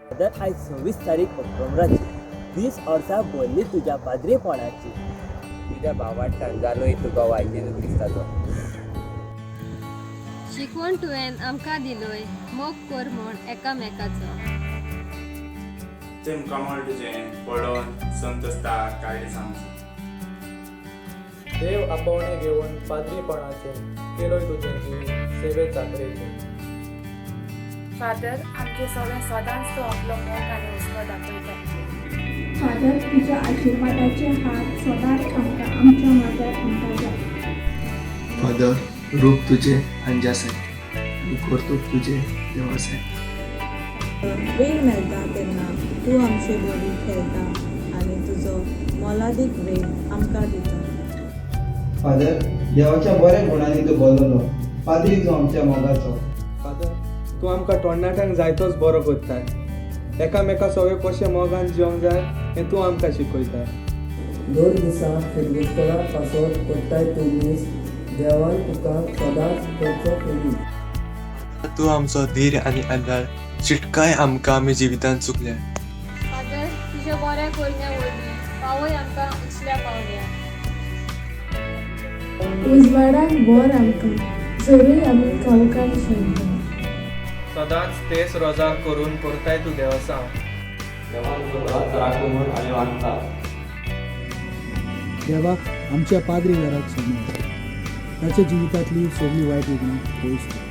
Father आयज 26 तारीख ऑक्टोबराची 20 वर्सां भरली तुज्या पाद्रीपणाची. तुझ्या भावार्थान जालोय तुका वायट जेजू क्रिस्ताचो. शिकवण तुवें आमकां दिलोय मोग कर म्हण एकामेकाचो. तेम कमळ तुजें पडोवन संतस्ता कायदे सांगची. देव आपोवणे घेवन पाद्रीपणाचे केलोय तुजें जीव सेवे चाकरेचे. फादर आमचे सगळे सदांच तो आपलो मोग आनी हुस्को दाखयता. फादर तुज्या आशिर्वादाचे हात सदांच आमकां आमच्या माथ्यार आमकां जाय. फादर रूप तुझे अंजासाय आणि कर्तुत्व तुझे देवासाय. वेळ मेळटा तेन्ना तूं आमचे बरी खेळटा आनी तुजो मोलादीक वेळ आमकां दिता. फादर देवाच्या बऱ्या गुणांनी तूं बोललो पाद्री जो आमच्या मोगाचो. फादर तूं आमकां तोंडाटांक जायतोच बरो करता. एकामेका सगळे कशें मोगान जिवंक जाय हें तूं आमकां शिकयता. दोन दिसां फिरगुसपणा पासत कोत्ताय तूं दीस देवान तुका सदांच करचो केली. तू आमचो धीर आणि आदार चिटकाय आमकां आमी जिवितांत चुकल्या. फादर तुज्या बऱ्या करण्या वरवीं पावय आमकां उचल्या पावल्या. उजवाडाक भर आमकां जरूय आमी काळोखान शेणटा. सदांच तेच रोजार करून करताय तूं देवासां. देवाक आमच्या पाद्री घराक समज ताच्या जिवितांतली सगळी वायट विघ्नां पयस कर.